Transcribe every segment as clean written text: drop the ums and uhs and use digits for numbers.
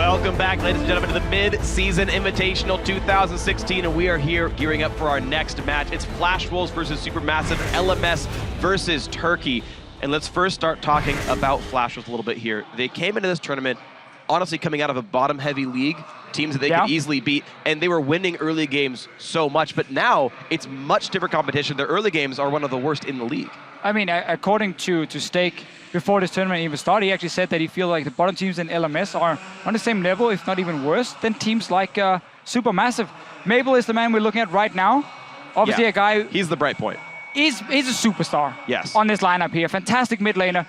Welcome back, ladies and gentlemen, to the Mid-Season Invitational 2016, and we are here gearing up for our next match. It's Flash Wolves versus SuperMassive, LMS versus Turkey. And let's first start talking about Flash Wolves a little bit here. They came into this tournament, honestly, coming out of a bottom-heavy league, teams that they could easily beat, and they were winning early games so much. But now, it's much different competition. Their early games are one of the worst in the league. I mean, according to Stake, before this tournament even started, he actually said that he feels like the bottom teams in LMS are on the same level, if not even worse, than teams like SuperMassive. Mabel is the man we're looking at right now. Obviously a guy... He's the bright point. He's a superstar on this lineup here. Fantastic mid laner.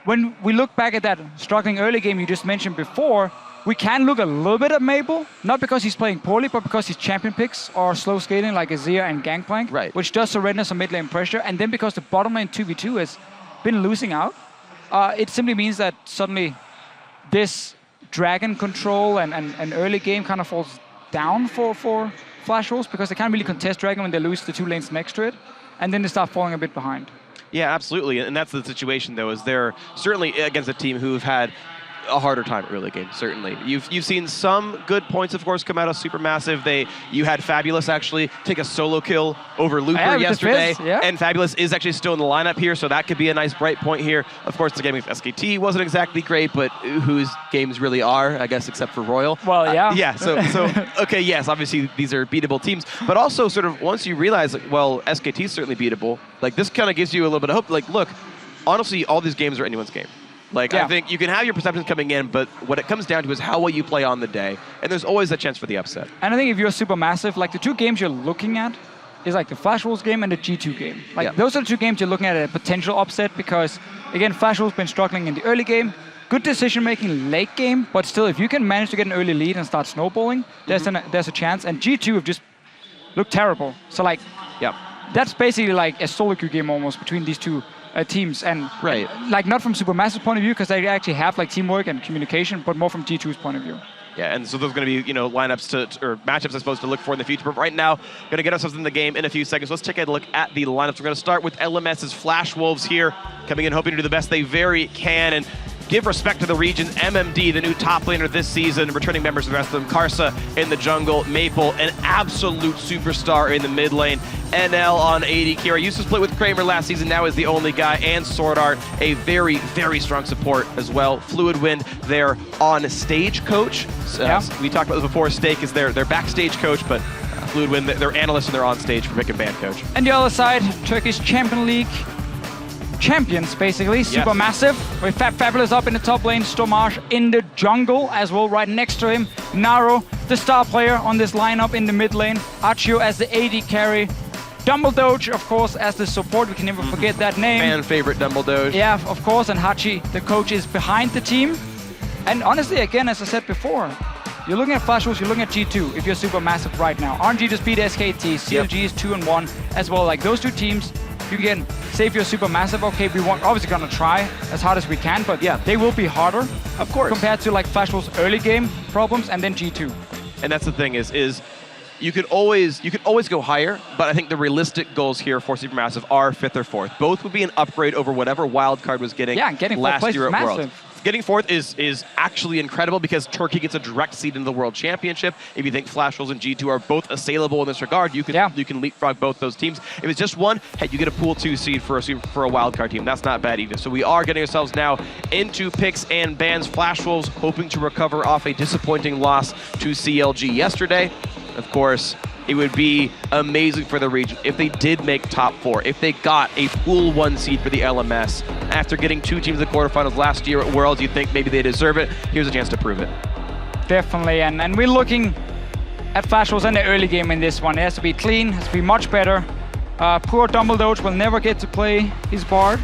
When we look back at that struggling early game you just mentioned before, we can look a little bit at Mabel, not because he's playing poorly, but because his champion picks are slow scaling like Azir and Gangplank, which does surrender some mid lane pressure. And then because the bottom lane 2v2 has been losing out, it simply means that suddenly this dragon control and early game kind of falls down for Flash Wolves because they can't really contest dragon when they lose the 2 lanes next to it, and then they start falling a bit behind. Yeah, absolutely, and that's the situation though, is they're certainly against a team who've had a harder time early game, certainly. You've seen some good points, of course, come out of SuperMassive. You had Fabulous actually take a solo kill over Looper yesterday, and Fabulous is actually still in the lineup here, so that could be a nice bright point here. Of course, the game with SKT wasn't exactly great, but whose games really are, I guess, except for Royal. Well, yeah. So okay, yes, obviously these are beatable teams, but also sort of once you realize, like, well, SKT is certainly beatable, like this kind of gives you a little bit of hope. Like, look, honestly, all these games are anyone's game. Like, I think you can have your perceptions coming in, but what it comes down to is how well you play on the day, and there's always a chance for the upset. And I think if you're SuperMassive, like the 2 games you're looking at is like the Flash Wolves game and the G2 game. Like those are the 2 games you're looking at a potential upset because, again, Flash Wolves been struggling in the early game, good decision making late game, but still, if you can manage to get an early lead and start snowballing, there's a chance. And G2 have just looked terrible. So like, that's basically like a solo queue game almost between these 2 teams, and like not from SuperMassive's point of view because they actually have like teamwork and communication, but more from G2's point of view. Yeah, and so there's going to be lineups or matchups I suppose to look for in the future. But right now, going to get ourselves in the game in a few seconds. Let's take a look at the lineups. We're going to start with LMS's Flash Wolves here, coming in hoping to do the best they very can and give respect to the regions. MMD, the new top laner this season, returning members of the rest of them. Karsa in the jungle. Maple, an absolute superstar in the mid lane. NL on AD Kira used to split with Kramer last season, now is the only guy, and Sword Art, a very, very strong support as well. Fluid Wind, their on-stage coach. We talked about this before, Stake is their backstage coach, but Fluid Wind, their analyst and their on-stage for pick and ban coach. And the other side, Turkish Champion League champions, basically. SuperMassive, with Fabulous up in the top lane, Stormarsh in the jungle as well, right next to him. Naro, the star player on this lineup in the mid lane. Achio as the AD carry. Dumbledoge, of course, as the support. We can never forget that name. Fan favorite Dumbledoge. Yeah, of course, and Hachi, the coach, is behind the team. And honestly, again, as I said before, you're looking at Flash Wolves, you're looking at G2 if you're SuperMassive right now. RNG just beat SKT, CLG is 2-1 as well. Like those 2 teams, you can say if you're SuperMassive, okay, we want obviously gonna try as hard as we can, but they will be harder, of course, compared to like Flash Wolves' early game problems and then G2. And that's the thing is you could always go higher, but I think the realistic goals here for SuperMassive are 5th or 4th. Both would be an upgrade over whatever wildcard was getting last year at Worlds. Getting 4th is actually incredible because Turkey gets a direct seed into the World Championship. If you think Flash Wolves and G2 are both assailable in this regard, you can leapfrog both those teams. If it's just one, hey, you get a pool 2 seed for a wildcard team. That's not bad either. So we are getting ourselves now into picks and bans. Flash Wolves hoping to recover off a disappointing loss to CLG yesterday. Of course, it would be amazing for the region if they did make top 4, if they got a pool 1 seed for the LMS. After getting 2 teams in the quarterfinals last year at Worlds, you think maybe they deserve it. Here's a chance to prove it. Definitely, and we're looking at Flash Wolves in the early game in this one. It has to be clean, it has to be much better. Poor Dumbledoge will never get to play his Bard.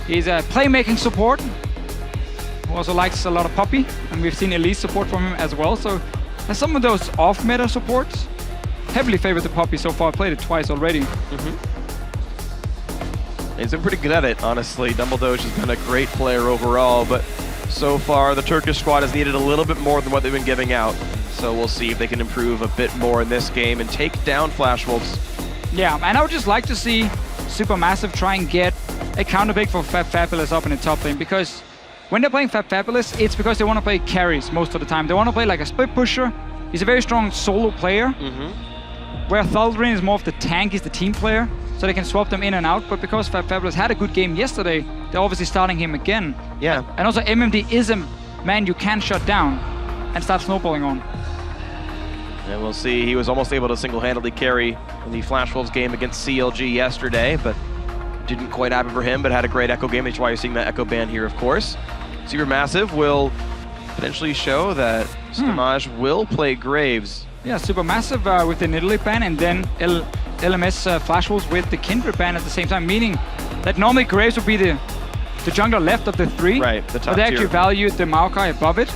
He's a playmaking support who also likes a lot of Puppey, and we've seen elite support from him as well. So some of those off-meta supports heavily favor the Puppey so far. I played it twice already. He's been pretty good at it, honestly. Dumbledoge has been a great player overall, but so far the Turkish squad has needed a little bit more than what they've been giving out. So we'll see if they can improve a bit more in this game and take down Flash Wolves. Yeah, and I would just like to see SuperMassive try and get a counter pick for Fabulous up in the top lane, because when they're playing Fabulous, it's because they want to play carries most of the time. They want to play like a split pusher. He's a very strong solo player, where Thaldrin is more of the tank, he's the team player, so they can swap them in and out. But because Fabulous had a good game yesterday, they're obviously starting him again. Yeah. And also MMD is a man you can shut down and start snowballing on. And we'll see, he was almost able to single-handedly carry in the Flash Wolves game against CLG yesterday, but didn't quite happen for him, but had a great Echo game. That's why you're seeing that Echo ban here, of course. SuperMassive will potentially show that Stamaj will play Graves. Yeah, SuperMassive with the Nidalee ban, and then LMS Flash Wolves with the Kindred ban at the same time, meaning that normally Graves would be the jungler left of the three. Right, the top but they actually valued the Maokai above it.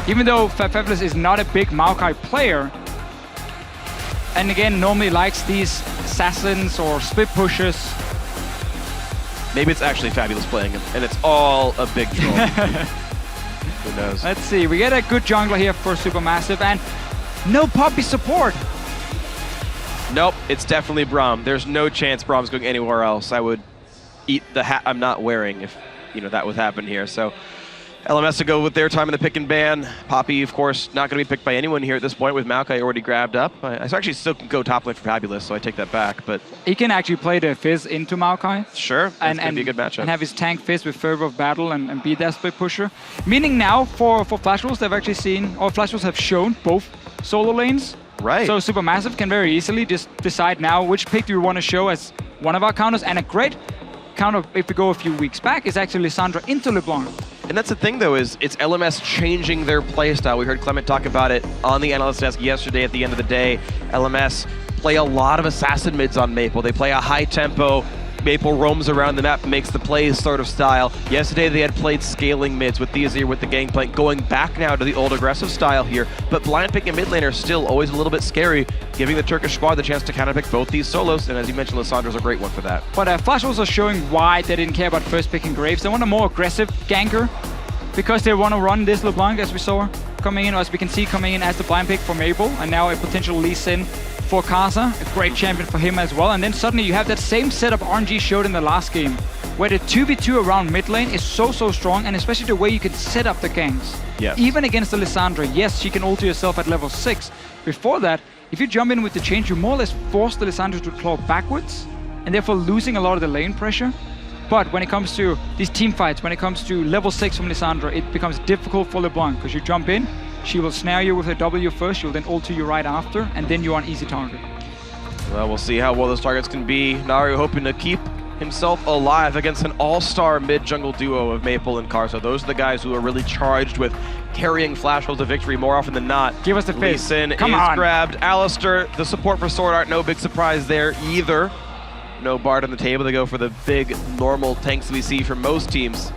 Even though Fabulous is not a big Maokai player, and again, normally likes these assassins or split pushers. Maybe it's actually Fabulous playing him, and it's all a big troll. Who knows? Let's see, we get a good jungler here for SuperMassive, and no Poppy support. Nope, it's definitely Braum. There's no chance Braum's going anywhere else. I would eat the hat I'm not wearing if that would happen here. So LMS to go with their time in the pick and ban. Poppy, of course, not going to be picked by anyone here at this point with Maokai already grabbed up. I actually still can go top lane for Fabulous, so I take that back. But he can actually play the Fizz into Maokai. Sure, that's going to be a good matchup. And have his tank Fizz with Fervor of Battle and be that split pusher. Meaning now for Flash Wolves, they've actually seen, or Flash Wolves have shown both solo lanes. Right. So SuperMassive can very easily just decide now which pick do we want to show as one of our counters. And a great counter, if we go a few weeks back, is actually Lissandra into LeBlanc. And that's the thing, though, is it's LMS changing their playstyle. We heard Clement talk about it on the analyst desk yesterday. At the end of the day, LMS play a lot of assassin mids on Maple. They play a high tempo. Maple roams around the map, makes the plays sort of style. Yesterday they had played scaling mids with Theazir with the Gangplank, going back now to the old aggressive style here. But blind picking mid lane are still always a little bit scary, giving the Turkish squad the chance to counterpick both these solos. And as you mentioned, Lissandra's a great one for that. But Flash was also showing why they didn't care about first picking Graves. They want a more aggressive ganker because they want to run this LeBlanc, as we saw coming in, or as we can see coming in as the blind pick for Maple, and now a potential Lee Sin for Kasa, a great champion for him as well. And then suddenly you have that same setup RNG showed in the last game, where the 2v2 around mid lane is so strong, and especially the way you can set up the ganks. Yes. Even against the Lissandra, yes, she can ulti herself at level 6. Before that, if you jump in with the change, you more or less force the Lissandra to claw backwards, and therefore losing a lot of the lane pressure. But when it comes to these team fights, when it comes to level 6 from Lissandra, it becomes difficult for LeBlanc, because you jump in, she will snare you with her W first, she'll then ulti you right after, and then you're an easy target. Well, we'll see how well those targets can be. Naru hoping to keep himself alive against an all-star mid-jungle duo of Maple and Karsa. Those are the guys who are really charged with carrying Flash Wolves to victory more often than not. Give us the Lee Fizz. Sin Come is on. grabbed. Alistair, the support for Sword Art, no big surprise there either. No Bard on the table. They go for the big normal tanks we see from most teams.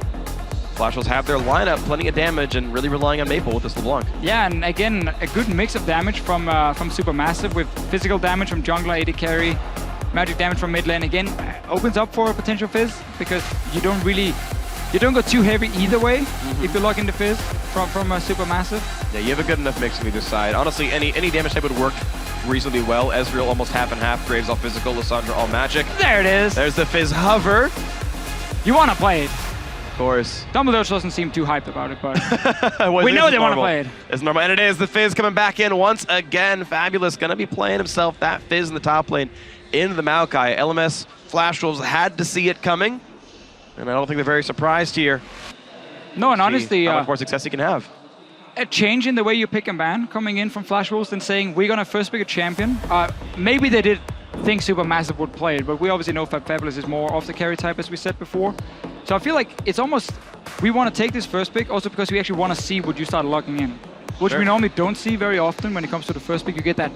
Flash Wolves have their lineup, plenty of damage, and really relying on Maple with this LeBlanc. Yeah, and again, a good mix of damage from SuperMassive, with physical damage from jungler, AD carry, magic damage from mid lane. Again, opens up for a potential Fizz, because you don't go too heavy either way if you lock into Fizz from SuperMassive. Yeah, you have a good enough mix on either side. Honestly, any damage type would work reasonably well. Ezreal almost half and half, Graves all physical, Lissandra all magic. There it is. There's the Fizz hover. You want to play it. Of course. Dumbledore doesn't seem too hyped about it, but we know they want to play it. It's normal, and it is. The Fizz coming back in once again. Fabulous, gonna be playing himself that Fizz in the top lane into the Maokai. LMS Flash Wolves had to see it coming, and I don't think they're very surprised here. No, and honestly, how much more success he can have. A change in the way you pick and ban coming in from Flash Wolves and saying we're gonna first pick a champion. Maybe they did think SuperMassive would play it, but we obviously know Fabulous is more of the carry type, as we said before. So I feel like it's almost, we want to take this first pick also because we actually want to see what you start locking in, which we normally don't see very often. When it comes to the first pick, you get that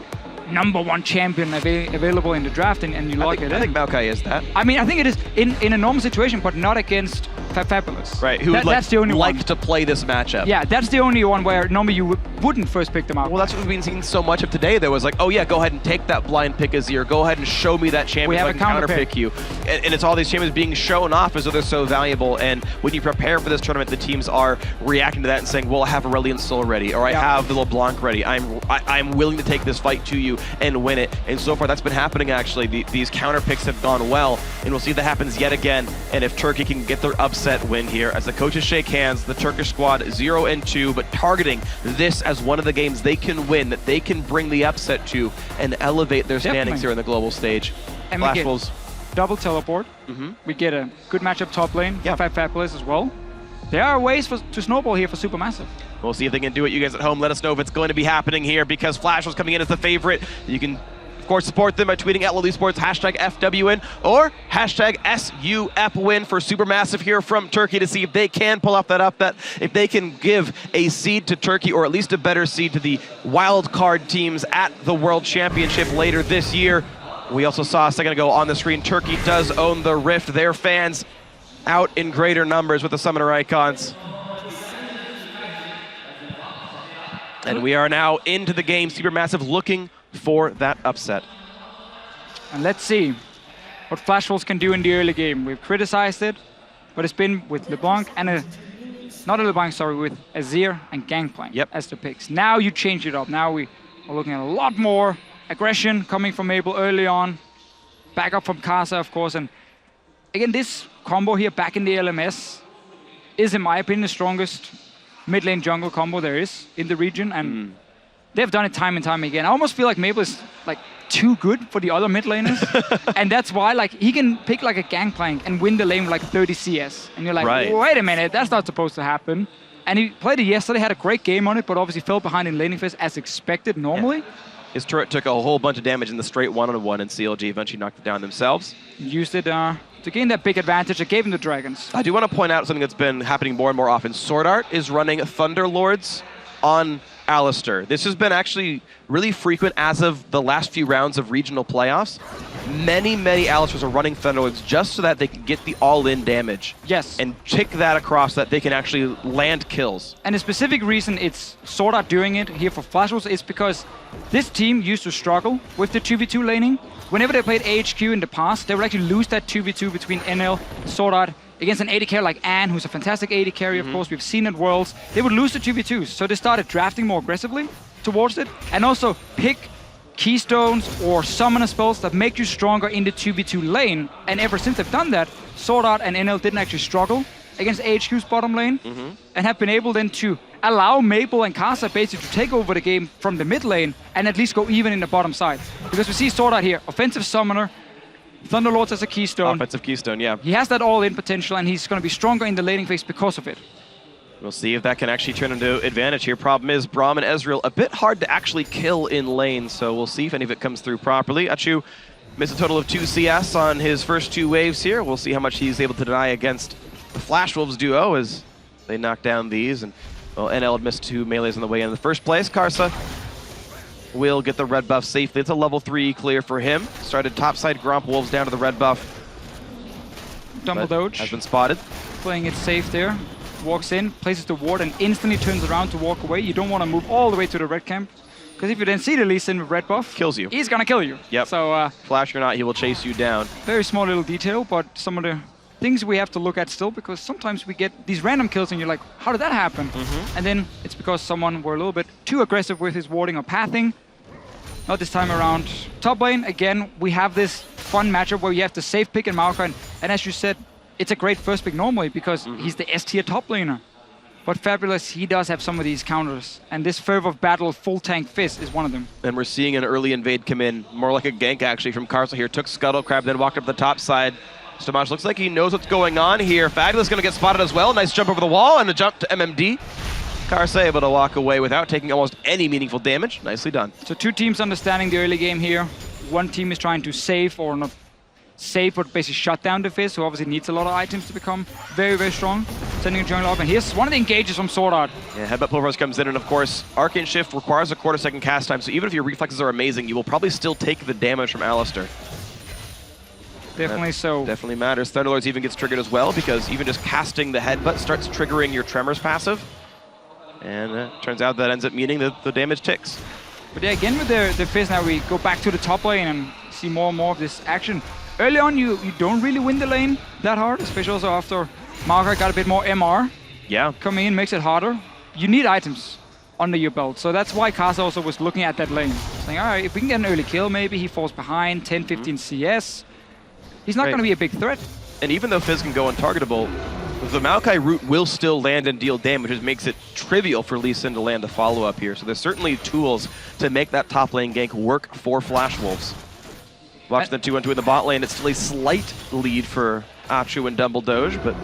#1 champion available in the draft, and you lock it in. I think Maokai is that. I mean, I think it is in a normal situation, but not against Fabulous. Right, who would that's the only like one to play this matchup. Yeah, that's the only one where normally you wouldn't first pick them out. Well, that's what we've been seeing so much of today. There was like, oh yeah, go ahead and take that blind pick Azir. Go ahead and show me that champion so I can counter pick you. And it's all these champions being shown off as though they're so valuable. And when you prepare for this tournament, the teams are reacting to that and saying, well, I have Aurelion Sol ready, or I have the LeBlanc ready. I'm willing to take this fight to you and win it. And so far, that's been happening actually. These counter picks have gone well, and we'll see if that happens yet again. And if Turkey can get their upset upset win here as the coaches shake hands. The Turkish squad 0-2, but targeting this as one of the games they can win, that they can bring the upset to and elevate their standings here in the global stage. And Flash Wolves. Double teleport. We get a good matchup top lane. Yeah. Fabulous as well. There are ways to snowball here for SuperMassive. We'll see if they can do it. You guys at home, let us know if it's going to be happening here because Flash was coming in as the favorite. You can, of course, support them by tweeting at @LolySports, #FWin, or #SUPWin for SuperMassive here from Turkey to see if they can pull off that upset, if they can give a seed to Turkey or at least a better seed to the wild card teams at the World Championship later this year. We also saw a second ago on the screen, Turkey does own the Rift. Their fans out in greater numbers with the Summoner icons. And we are now into the game. SuperMassive looking for that upset. And let's see what Flash Wolves can do in the early game. We've criticized it, but it's been with LeBlanc and with Azir and Gangplank as the picks. Now you change it up. Now we are looking at a lot more aggression coming from Mabel early on. Back up from Kasa, of course. And again, this combo here back in the LMS is, in my opinion, the strongest mid lane jungle combo there is in the region, and they've done it time and time again. I almost feel like Mabel is like too good for the other mid laners, and that's why like he can pick like a Gangplank and win the lane with like 30 CS, and you're like, wait a minute, that's not supposed to happen. And he played it yesterday, had a great game on it, but obviously fell behind in laning phase as expected normally. Yeah. His turret took a whole bunch of damage in the straight one-on-one, and CLG eventually knocked it down themselves. Used it to gain that big advantage. It gave him the dragons. I do want to point out something that's been happening more and more often. Sword Art is running Thunderlords on Alistar. This has been actually really frequent as of the last few rounds of regional playoffs. Many Alistars are running Thunderlords just so that they can get the all-in damage. Yes. And tick that across so that they can actually land kills. And the specific reason it's Sword Art doing it here for Flash Wolves is because this team used to struggle with the 2v2 laning. Whenever they played AHQ in the past, they would actually lose that 2v2 between NL and Sword Art against an AD carry like Anne, who's a fantastic AD carry, of course. We've seen at Worlds. They would lose the 2v2s, so they started drafting more aggressively towards it, and also pick keystones or summoner spells that make you stronger in the 2v2 lane. And ever since they've done that, Sword Art and NL didn't actually struggle against AHQ's bottom lane, and have been able then to allow Mabel and Kasa basically to take over the game from the mid lane and at least go even in the bottom side. Because we see Sword Art here, offensive summoner, Thunderlords as a keystone. Offensive keystone, yeah. He has that all-in potential, and he's going to be stronger in the laning phase because of it. We'll see if that can actually turn into advantage here. Problem is, Braum and Ezreal a bit hard to actually kill in lane, so we'll see if any of it comes through properly. Achu missed a total of 2 CS on his first 2 waves here. We'll see how much he's able to deny against the Flash Wolves duo as they knock down these. And well, NL had missed 2 melees on the way in the first place. Karsa will get the red buff safely. It's a level 3 clear for him. Started topside, Gromp Wolves down to the red buff. Double dodge. Has been spotted. Playing it safe there. Walks in, places the ward, and instantly turns around to walk away. You don't want to move all the way to the red camp, because if you then see the Lee Sin with red buff, kills you. He's gonna kill you. Yep. So flash or not, he will chase you down. Very small little detail, but some of the things we have to look at still, because sometimes we get these random kills and you're like, how did that happen? And then it's because someone were a little bit too aggressive with his warding or pathing. Not this time around. Top lane, again, we have this fun matchup where you have to safe pick in Maokai, and as you said, it's a great first pick normally because he's the S-tier top laner. But Fabulous, he does have some of these counters, and this Fervor of Battle full tank Fizz is one of them. And we're seeing an early invade come in, more like a gank actually from Karsa here. Took Scuttle Crab, then walked up the top side. Stamaj looks like he knows what's going on here. Fabulous gonna get spotted as well. Nice jump over the wall and a jump to MMD. Karsa able to walk away without taking almost any meaningful damage. Nicely done. So 2 teams understanding the early game here. One team is trying to save, or not save, but basically shut down the Fizz, who obviously needs a lot of items to become very, very strong. Sending a jungle up, and here's one of the engages from Sword Art. Yeah, Headbutt Pulverize comes in, and of course, Arcane Shift requires a 1/4 second cast time, so even if your reflexes are amazing, you will probably still take the damage from Alistar. Definitely so. Definitely matters. Thunderlords even gets triggered as well, because even just casting the Headbutt starts triggering your Tremors passive. And turns out that ends up meaning that the damage ticks. But yeah, again with the Fizz, now we go back to the top lane and see more and more of this action. Early on, you don't really win the lane that hard, especially also after Maokai got a bit more MR. Yeah. Coming in makes it harder. You need items under your belt, so that's why Kasa also was looking at that lane. Saying, all right, if we can get an early kill, maybe he falls behind, 10-15 CS. He's not going to be a big threat. And even though Fizz can go untargetable, The Maokai root will still land and deal damage, which makes it trivial for Lee Sin to land a follow-up here. So there's certainly tools to make that top lane gank work for Flash Wolves. Watch the 2-1-2 in the bot lane. It's still a slight lead for Achu and Dumble Doge, but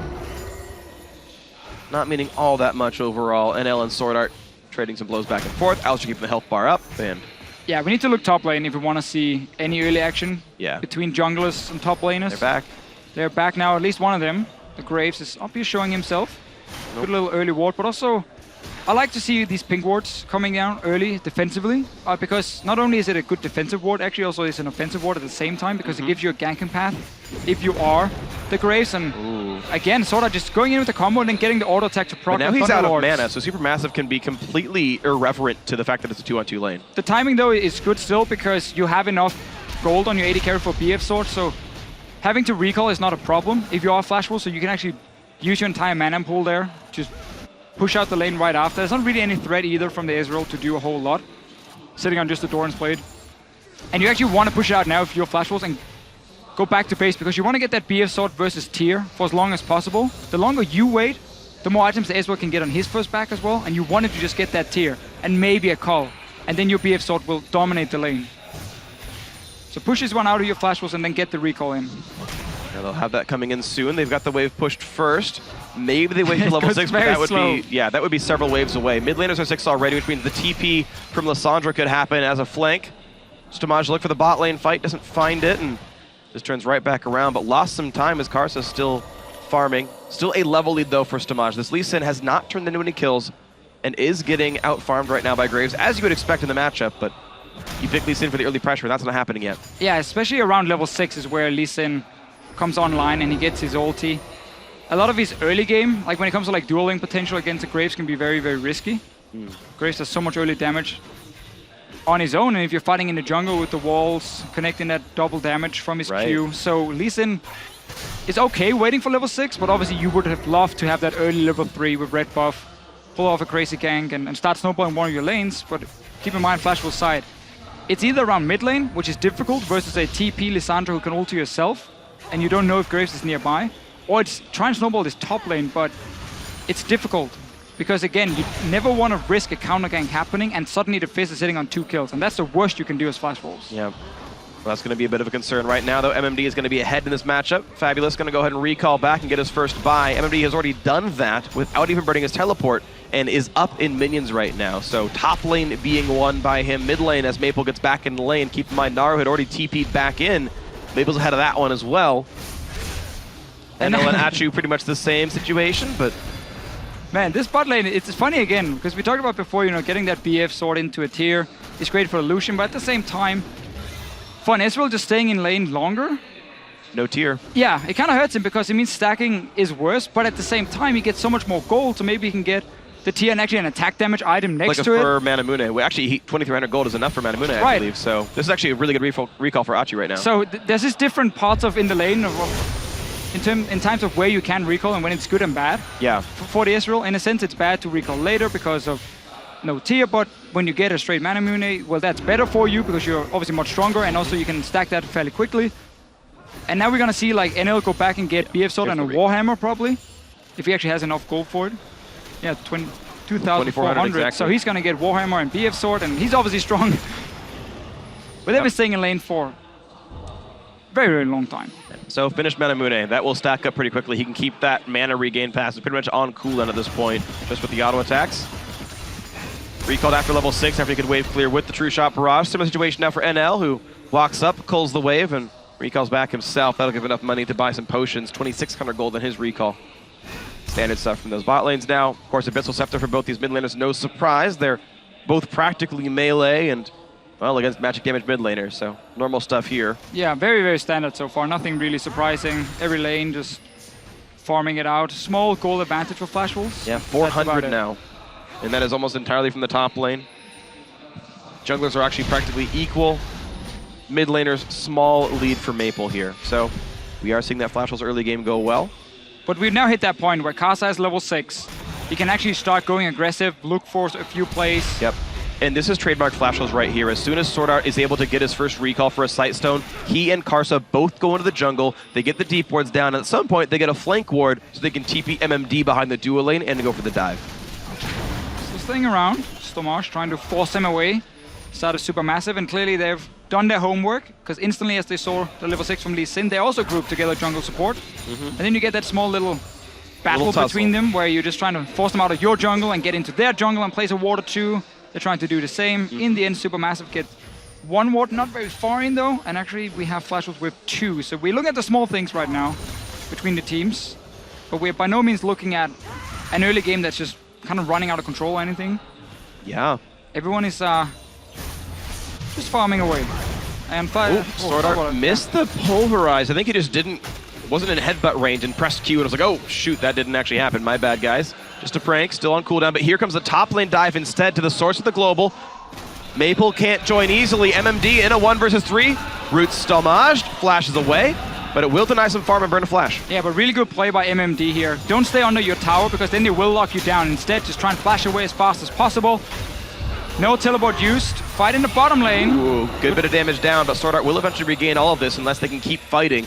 not meaning all that much overall. NL and Sword Art trading some blows back and forth. Alistair keeping the health bar up, and yeah, we need to look top lane if we want to see any early action between junglers and top laners. They're back. They're back now, at least one of them. The Graves is up here showing himself. Good little early ward, but also I like to see these pink wards coming down early defensively, because not only is it a good defensive ward, actually also it's an offensive ward at the same time, because it gives you a ganking path if you are the Graves. And again, sort of just going in with the combo and then getting the auto attack to proc. But now he's out of mana, so SuperMassive can be completely irreverent to the fact that it's a 2-on-2 lane. The timing though is good still, because you have enough gold on your AD carry for BF sword, so having to recall is not a problem if you are Flash Wolf, so you can actually use your entire mana pool there, just push out the lane right after. There's not really any threat either from the Ezreal to do a whole lot, sitting on just the Doran's Blade. And you actually want to push it out now if you're Flash Wolves and go back to base, because you want to get that BF sword versus tier for as long as possible. The longer you wait, the more items the Ezreal can get on his first back as well, and you wanted to just get that tier and maybe a call, and then your BF sword will dominate the lane. So push this one out of your Flash Wolves and then get the recall in. Yeah, they'll have that coming in soon. They've got the wave pushed first. Maybe they wait till level 6, but that would be that would be several waves away. Mid laners are 6 already, which means the TP from Lissandra could happen as a flank. Stamaj look for the bot lane fight, doesn't find it, and just turns right back around, but lost some time as Karsa's still farming. Still a level lead though for Stamaj. This Lee Sin has not turned into any kills and is getting out-farmed right now by Graves, as you would expect in the matchup, but you pick Lee Sin for the early pressure, and that's not happening yet. Yeah, especially around level 6 is where Lee Sin comes online and he gets his ulti. A lot of his early game, like when it comes to like dueling potential against the Graves, can be very, very risky. Graves does so much early damage on his own, and if you're fighting in the jungle with the walls, connecting that double damage from his Q. So Lee Sin is okay waiting for level 6, but obviously you would have loved to have that early level 3 with red buff, pull off a crazy gank and start snowballing one of your lanes, but keep in mind Flash Wolf's side. It's either around mid lane, which is difficult, versus a TP Lissandra who can ulti yourself, and you don't know if Graves is nearby, or it's try and snowball this top lane, but it's difficult. Because again, you never want to risk a counter gank happening and suddenly the Fizz is sitting on 2 kills, and that's the worst you can do as Flash Wolves. Yeah, well, that's going to be a bit of a concern right now, though. MMD is going to be ahead in this matchup. Fabulous going to go ahead and recall back and get his first buy. MMD has already done that without even burning his teleport and is up in minions right now. So top lane being won by him. Mid lane as Maple gets back in the lane. Keep in mind, Naru had already TP'd back in. Maple's ahead of that one as well. And Achu pretty much the same situation, but man, this bot lane, it's funny again, because we talked about before, you know, getting that BF sword into a tier is great for Lucian, but at the same time, for an Ezreal just staying in lane longer, no tier. Yeah, it kind of hurts him because it means stacking is worse, but at the same time, he gets so much more gold, so maybe he can get the tier and actually an attack damage item next to it. Like for Manamune. Well, actually, 2,300 gold is enough for Manamune, I believe. So this is actually a really good recall for Achi right now. So there's this different parts of in the lane in terms of where you can recall and when it's good and bad. Yeah. For the Ezreal, in a sense, it's bad to recall later because of no tier, but when you get a straight Manamune, well, that's better for you because you're obviously much stronger, and also you can stack that fairly quickly. And now we're gonna see like NL go back and get BF Sword and a Warhammer probably, if he actually has enough gold for it. Yeah, 2,400. Exactly. So he's gonna get Warhammer and BF Sword, and he's obviously strong. But they've been staying in lane for a very, very long time. So finished Manamune, that will stack up pretty quickly. He can keep that mana regain pass. It's pretty much on cooldown at this point, just with the auto attacks. Recalled after level 6 after he could wave clear with the True Shot Barrage. Similar situation now for NL, who walks up, culls the wave, and recalls back himself. That'll give enough money to buy some potions. 2,600 gold in his recall. Standard stuff from those bot lanes now. Of course, Abyssal Scepter for both these mid laners, no surprise. They're both practically melee and, well, against magic damage mid laners, so normal stuff here. Yeah, very, very standard so far. Nothing really surprising. Every lane just farming it out. Small goal advantage for Flash Wolves. Yeah, 400 now. And that is almost entirely from the top lane. Junglers are actually practically equal. Mid laners, small lead for Maple here. So we are seeing that Flash Wolves early game go well. But we've now hit that point where Karsa is level 6. He can actually start going aggressive, look for a few plays. Yep. And this is trademark Flashos right here. As soon as Sword Art is able to get his first recall for a Sight Stone, he and Karsa both go into the jungle. They get the deep wards down. And at some point, they get a flank ward so they can TP MMD behind the dual lane and go for the dive. Still staying around. Stomage trying to force them away. Start of Supermassive, and clearly they've done their homework, because instantly as they saw the level 6 from Lee Sin, they also grouped together jungle support. And then you get that small little battle between them where you're just trying to force them out of your jungle and get into their jungle and place a ward or two. They're trying to do the same. In the end, Supermassive get one ward, not very far in though, and actually we have Flashos with 2. So we look at the small things right now between the teams, but we're by no means looking at an early game that's just kind of running out of control or anything. Yeah. Everyone is just farming away. And Sword Art missed the Pulverize. I think he just wasn't in headbutt range and pressed Q and was like, oh, shoot, that didn't actually happen. My bad, guys. Just a prank, still on cooldown. But here comes the top lane dive instead to the source of the global. Maple can't join easily. MMD in a 1 versus 3. Roots Stomaged, flashes away, but it will deny some farm and burn a flash. Yeah, but really good play by MMD here. Don't stay under your tower, because then they will lock you down. Instead, just try and flash away as fast as possible. No teleport used. Fight in the bottom lane. Ooh, good bit of damage down, but Sword Art will eventually regain all of this unless they can keep fighting.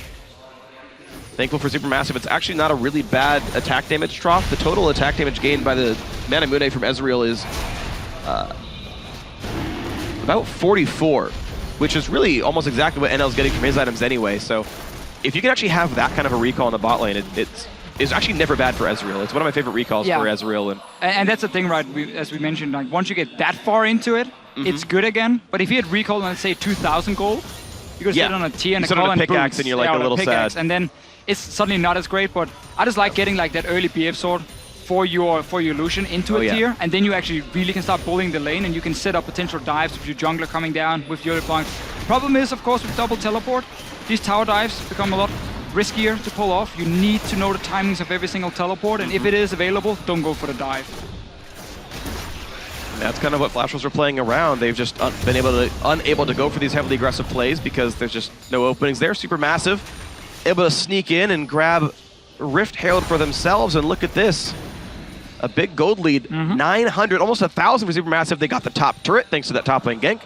Thankful for Supermassive, it's actually not a really bad attack damage trough. The total attack damage gained by the Manamune from Ezreal is about 44, which is really almost exactly what NL's getting from his items anyway. So if you can actually have that kind of a recall in the bot lane, it's actually never bad for Ezreal. It's one of my favorite recalls for Ezreal. And that's the thing, right? As we mentioned, like once you get that far into it, it's good again. But if you had recall on, let's say, 2,000 gold, you could sit on a T and a call and pickaxe, and you're like a little sad. And then it's suddenly not as great. But I just like getting like that early BF sword for your Lucian into a tier, and then you actually really can start bullying the lane, and you can set up potential dives with your jungler coming down with your deploying. Problem is, of course, with double teleport, these tower dives become a lot riskier to pull off. You need to know the timings of every single teleport, and if it is available, don't go for the dive. And that's kind of what Flashos are playing around. They've just been unable to go for these heavily aggressive plays because there's just no openings there. Supermassive able to sneak in and grab Rift Herald for themselves, and look at this. A big gold lead, 900, almost 1,000 for Supermassive. They got the top turret thanks to that top lane gank,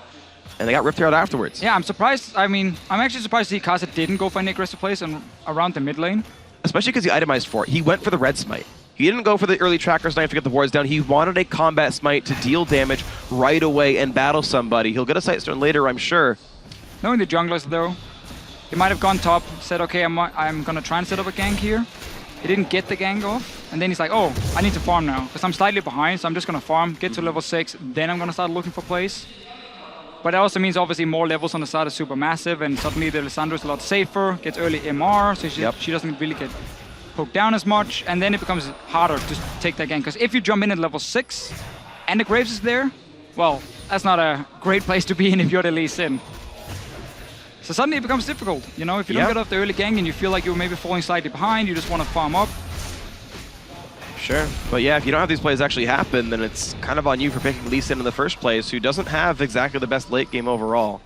and they got Rift Herald afterwards. Yeah, I'm surprised. I mean, I'm actually surprised to see Karsa didn't go for any aggressive plays around the mid lane. Especially because he itemized for it. He went for the red smite. He didn't go for the early tracker's knife to get the wards down. He wanted a combat smite to deal damage right away and battle somebody. He'll get a sight stone later, I'm sure. Knowing the junglers, though, he might have gone top, said, okay, I'm going to try and set up a gank here. He didn't get the gank off, and then he's like, oh, I need to farm now, because I'm slightly behind, so I'm just going to farm, get to level 6, then I'm going to start looking for plays. But that also means, obviously, more levels on the side of Supermassive, and suddenly the Lissandro's a lot safer, gets early MR, so she doesn't really get poked down as much, and then it becomes harder to take that gank, because if you jump in at level 6, and the Graves is there, well, that's not a great place to be in if you're the Lee Sin. So suddenly it becomes difficult, you know, if you don't get off the early gang and you feel like you're maybe falling slightly behind, you just want to farm up. Sure, but yeah, if you don't have these plays actually happen, then it's kind of on you for picking Lee Sin in the first place, who doesn't have exactly the best late game overall.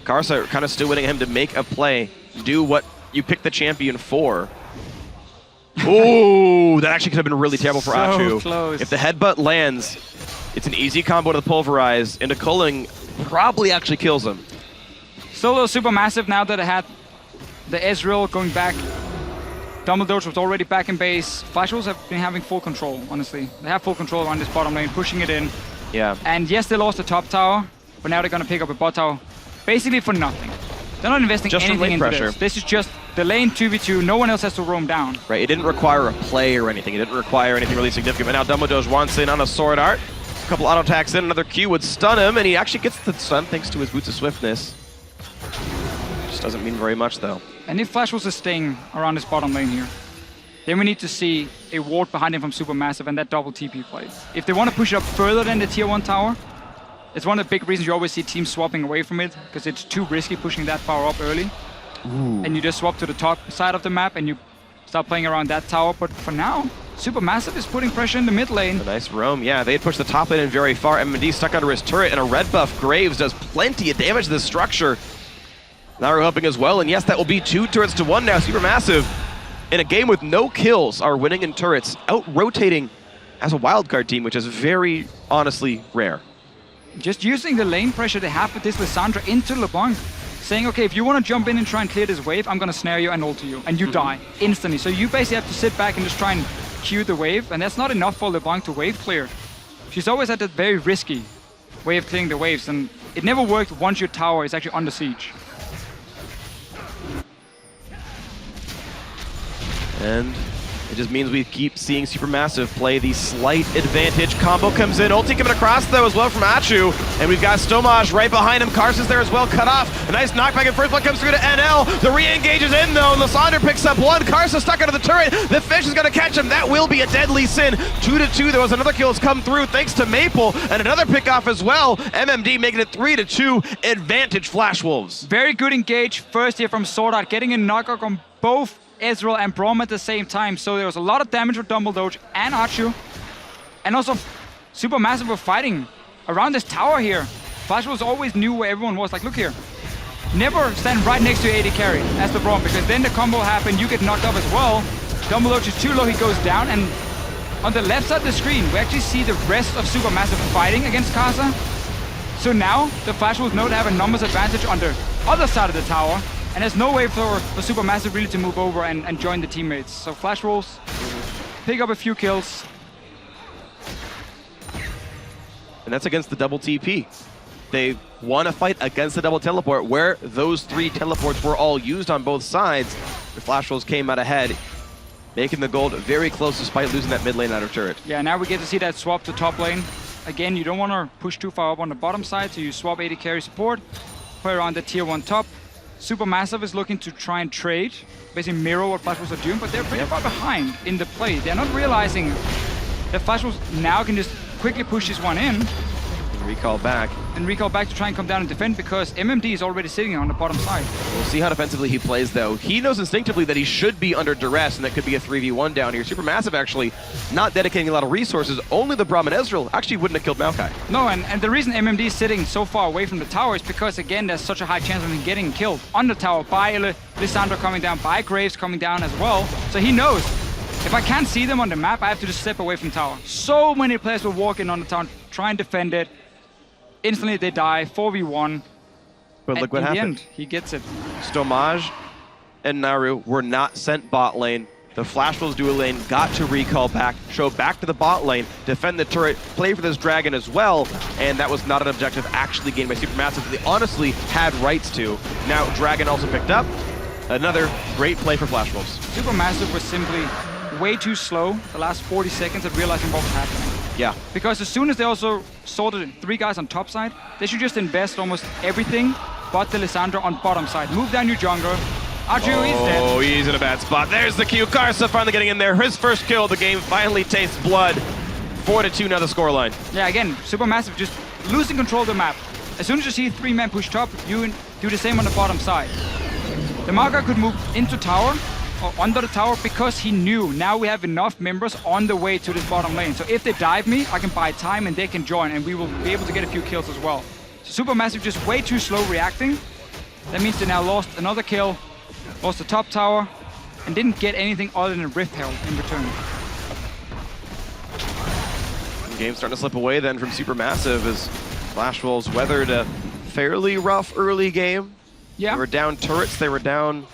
Karsa kind of still waiting him to make a play, do what you picked the champion for. Ooh, that actually could have been really terrible for Achu. Close. If the headbutt lands, it's an easy combo to the Pulverize, and the culling probably actually kills him. Still a Supermassive now that it had the Ezreal going back. Dumbledore was already back in base. Flashos have been having full control, honestly. They have full control around this bottom lane, pushing it in. Yeah. And yes, they lost the top tower, but now they're going to pick up a bot tower basically for nothing. They're not investing just anything into pressure. this. This is just the lane 2v2. No one else has to roam down. Right, it didn't require a play or anything. It didn't require anything really significant. But now Dumbledore wants in on a Sword Art. A couple auto attacks in, another Q would stun him, and he actually gets the stun thanks to his Boots of Swiftness. Just doesn't mean very much, though. And if Flashos is staying around this bottom lane here, then we need to see a ward behind him from Supermassive and that double TP play. If they want to push it up further than the tier 1 tower, it's one of the big reasons you always see teams swapping away from it, because it's too risky pushing that power up early. Ooh. And you just swap to the top side of the map and you start playing around that tower. But for now, Supermassive is putting pressure in the mid lane. A nice roam, yeah. They had pushed the top lane in very far. MMD stuck under his turret, and a red buff Graves does plenty of damage to the structure. Now we're helping as well, and yes, that will be 2 turrets to 1 now. Supermassive, in a game with no kills, are winning in turrets, out-rotating as a wildcard team, which is very, honestly, rare. Just using the lane pressure they have with this Lissandra into LeBlanc, saying, okay, if you want to jump in and try and clear this wave, I'm going to snare you and ult you, and you die instantly. So you basically have to sit back and just try and queue the wave, and that's not enough for LeBlanc to wave clear. She's always had that very risky way of clearing the waves, and it never worked once your tower is actually under siege. And it just means we keep seeing SuperMassive play the slight advantage. Combo comes in, ulti coming across though as well from Achu. And we've got Stomaj right behind him. Carson's there as well, cut off. A nice knockback and first blood comes through to NL. The re-engage is in though, and Lysandra picks up one. Carson stuck under the turret. The fish is gonna catch him. That will be a deadly sin. 2-2, there was another kill that's come through thanks to Maple, and another pick off as well. MMD making it 3-2, advantage Flash Wolves. Very good engage first here from Sword Art, getting a knockout on both Ezreal and Braum at the same time, so there was a lot of damage with Dumbledore and Achu. And also, SuperMassive were fighting around this tower here. Flash Wolves always knew where everyone was. Like, look here. Never stand right next to your AD carry as the Braum, because then the combo happened, you get knocked off as well. Dumbledore is too low, he goes down, and on the left side of the screen, we actually see the rest of SuperMassive fighting against Kasa. So now, the Flash Wolves know they have a numbers advantage on the other side of the tower, and there's no way for SuperMassive really to move over and join the teammates. So Flash Wolves pick up a few kills. And that's against the double TP. They won a fight against the double teleport where those 3 teleports were all used on both sides. The Flash Wolves came out ahead, making the gold very close despite losing that mid lane out of turret. Yeah, now we get to see that swap to top lane. Again, you don't want to push too far up on the bottom side, so you swap AD carry support, play around the tier 1 top. SuperMassive is looking to try and trade, basically mirror what Flash Wolves are doing, but they're pretty far behind in the play. They're not realizing that Flash Wolves now can just quickly push this one in. Recall back. And recall back to try and come down and defend, because MMD is already sitting on the bottom side. We'll see how defensively he plays though. He knows instinctively that he should be under duress and that could be a 3v1 down here. SuperMassive actually not dedicating a lot of resources. Only the Braum and Ezreal actually wouldn't have killed Maokai. No, and the reason MMD is sitting so far away from the tower is because, again, there's such a high chance of him getting killed on the tower by Lissandra coming down, by Graves coming down as well. So he knows, if I can't see them on the map, I have to just step away from tower. So many players will walk in on the tower, try and defend it. Instantly they die, 4v1. But look what happened. In the end, he gets it. Stomaj and Naru were not sent bot lane. The Flash Wolves dual lane got to recall back, show back to the bot lane, defend the turret, play for this dragon as well, and that was not an objective actually gained by SuperMassive. They honestly had rights to. Now dragon also picked up. Another great play for Flash Wolves. SuperMassive was simply way too slow the last 40 seconds at realizing what was happening. Yeah. Because as soon as they also saw the 3 guys on top side, they should just invest almost everything but the Lissandra on bottom side. Move down your jungler. Achu is dead. Oh, he's in a bad spot. There's the Q. Karsa finally getting in there. His first kill of the game finally tastes blood. 4-2 now the scoreline. Yeah, again, SuperMassive just losing control of the map. As soon as you see 3 men push top, you do the same on the bottom side. The Maga could move into tower, or under the tower, because he knew now we have enough members on the way to this bottom lane. So if they dive me, I can buy time and they can join, and we will be able to get a few kills as well. So SuperMassive just way too slow reacting. That means they now lost another kill, lost the top tower, and didn't get anything other than a Rift Herald in return. The game's starting to slip away then from SuperMassive as Flash Wolves weathered a fairly rough early game. Yeah. They were down turrets, they were down,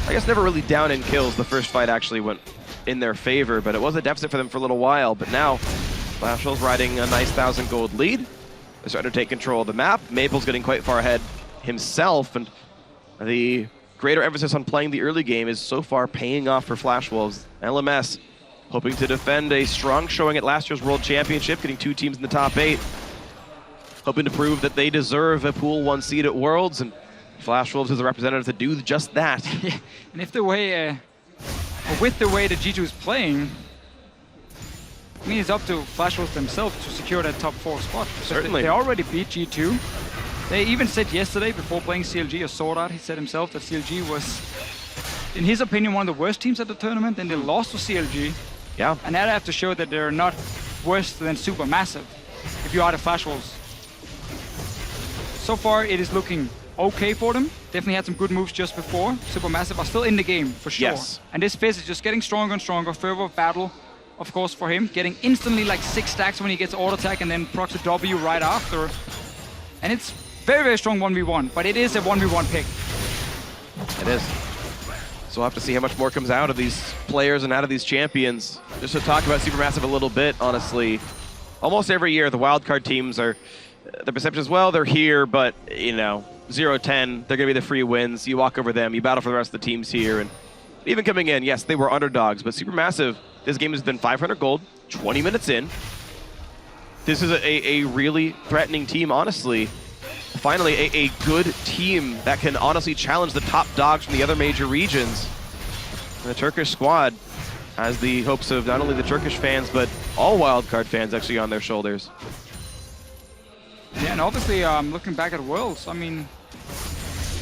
I guess never really down in kills. The first fight actually went in their favor, but it was a deficit for them for a little while. But now, Flash Wolves riding a nice 1,000 gold lead. They're starting to take control of the map. Maple's getting quite far ahead himself, and the greater emphasis on playing the early game is so far paying off for Flash Wolves. LMS hoping to defend a strong showing at last year's World Championship, getting 2 teams in the top 8. Hoping to prove that they deserve a Pool 1 seed at Worlds, and Flash Wolves is a representative to do just that. Yeah. And if the way, or with the way that G2 is playing, I mean, it's up to Flash Wolves themselves to secure that top 4 spot. Certainly. They already beat G2. They even said yesterday, before playing CLG or Sword Art, he said himself that CLG was, in his opinion, one of the worst teams at the tournament. Then they lost to CLG. Yeah. And that have to show that they're not worse than SuperMassive if you are the Flash Wolves. So far, it is looking okay for them. Definitely had some good moves just before. SuperMassive are still in the game, for sure. Yes. And this phase is just getting stronger and stronger. Fervor of battle of course, for him. Getting instantly like 6 stacks when he gets auto attack and then procs a W right after. And it's very, very strong 1v1, but it is a 1v1 pick. It is. So we'll have to see how much more comes out of these players and out of these champions. Just to talk about SuperMassive a little bit, honestly, almost every year the wildcard teams are, the perception is, well, they're here, but, you know, 0-10, they're going to be the free wins. You walk over them, you battle for the rest of the teams here. And even coming in, yes, they were underdogs, but SuperMassive, this game has been 500 gold, 20 minutes in. This is a really threatening team, honestly. Finally, a good team that can honestly challenge the top dogs from the other major regions. And the Turkish squad has the hopes of not only the Turkish fans, but all wildcard fans actually on their shoulders. Yeah, and obviously, looking back at Worlds, I mean,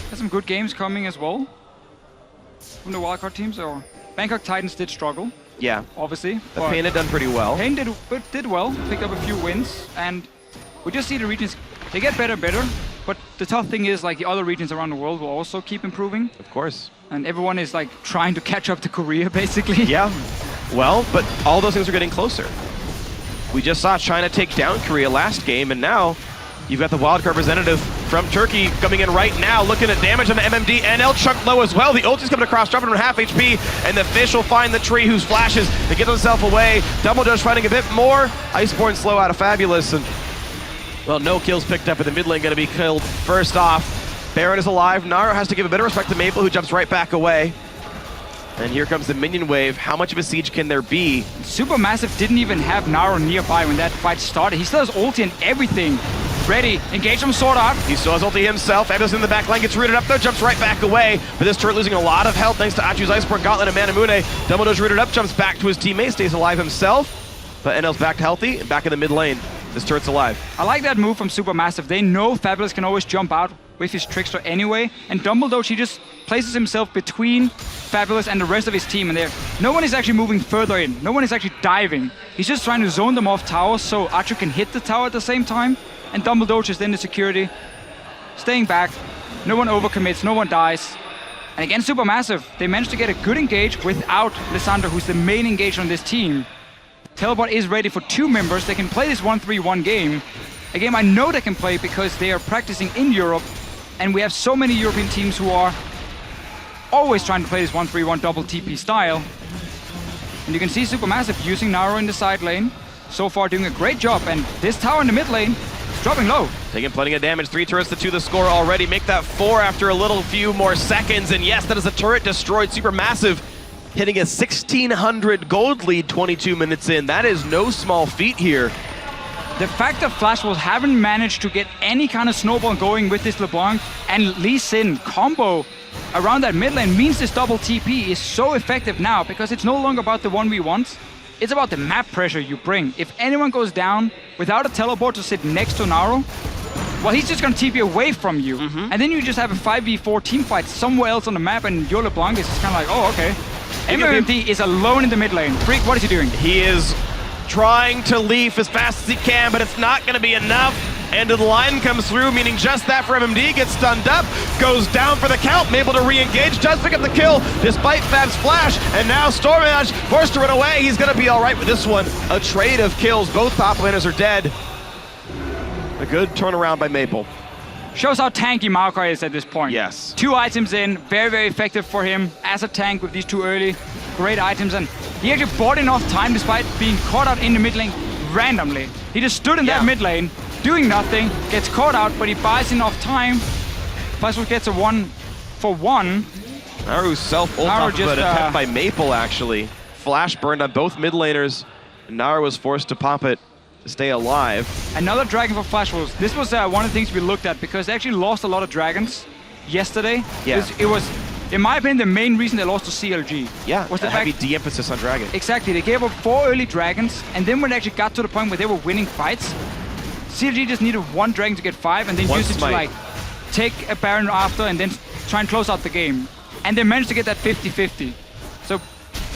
there's some good games coming as well from the wildcard teams. Or Bangkok Titans did struggle. Yeah, obviously. But Pain had done pretty well. Pain did well, picked up a few wins, and we just see the regions, they get better and better. But the tough thing is, like, the other regions around the world will also keep improving. Of course. And everyone is like trying to catch up to Korea, basically. Yeah. Well, but all those things are getting closer. We just saw China take down Korea last game, and now you've got the wildcard representative from Turkey coming in right now, looking at damage on the MMD, and El Chunk low as well. The ulti's coming across, dropping him to half HP, and the fish will find the tree whose flashes to get himself away. Dumbledore's finding a bit more. Iceborne slow out of Fabulous, and well, no kills picked up, but the mid lane going to be killed first off. Baron is alive. Naro has to give a bit of respect to Maple, who jumps right back away. And here comes the minion wave. How much of a siege can there be? SuperMassive didn't even have Naro nearby when that fight started. He still has ulti and everything ready. Engage him, Sword Art. He still has ulti himself. Fabulous in the back line, gets rooted up though, jumps right back away. But this turret losing a lot of health thanks to Achu's Iceborne Gauntlet and Manamune. Dumbledore's rooted up, jumps back to his teammate, stays alive himself. But NL's back healthy and back in the mid lane. This turret's alive. I like that move from SuperMassive. They know Fabulous can always jump out with his trickster anyway, and Dumbledore, he just places himself between Fabulous and the rest of his team, and there, no one is actually moving further in. No one is actually diving. He's just trying to zone them off towers so Achu can hit the tower at the same time, and Dumbledore just in the security, staying back. No one overcommits, no one dies. And again, SuperMassive, they managed to get a good engage without Lysandra, who's the main engage on this team. Teleport is ready for 2 members. They can play this 1-3-1 game. A game I know they can play because they are practicing in Europe, and we have so many European teams who are always trying to play this 1-3-1 double TP style. And you can see SuperMassive using Naro in the side lane. So far doing a great job, and this tower in the mid lane is dropping low. Taking plenty of damage, 3 turrets to 2 the score already. Make that 4 after a little few more seconds, and yes, that is a turret destroyed. SuperMassive hitting a 1,600 gold lead 22 minutes in. That is no small feat here. The fact that Flash Wolves haven't managed to get any kind of snowball going with this LeBlanc and Lee Sin combo around that mid lane means this double TP is so effective now, because it's no longer about the 1v1s, it's about the map pressure you bring. If anyone goes down without a teleport to sit next to Naro, well, he's just gonna TP away from you. And then you just have a 5v4 team fight somewhere else on the map, and your LeBlanc is just kind of like, oh, okay. MMD is alone in the mid lane. Freak, what is he doing? He is trying to leaf as fast as he can, but it's not going to be enough. And the line comes through, meaning just that for MMD. Gets stunned up, goes down for the count, able to re-engage, does pick up the kill despite Fab's flash, and now Stormage forced to run away. He's going to be all right with this one. A trade of kills. Both top laners are dead. A good turnaround by Maple. Shows how tanky Maokai is at this point. Yes. 2 items in, very, very effective for him as a tank with these 2 early. Great items, and he actually bought enough time despite being caught out in the mid lane randomly. He just stood in that mid lane, doing nothing, gets caught out, but he buys enough time. Plus, gets a 1-for-1. Naru's self-ult off of an attempt by Maple, actually. Flash burned on both mid laners, and Naru was forced to pop it to stay alive. Another dragon for Flash Wolves. This was one of the things we looked at, because they actually lost a lot of dragons yesterday. Yeah. It was, in my opinion, the main reason they lost to CLG. Yeah, was the heavy de-emphasis on dragon. Exactly, they gave up 4 early dragons, and then when they actually got to the point where they were winning fights, CLG just needed 1 dragon to get 5, and then use it to like take a Baron after, and then try and close out the game. And they managed to get that 50-50. So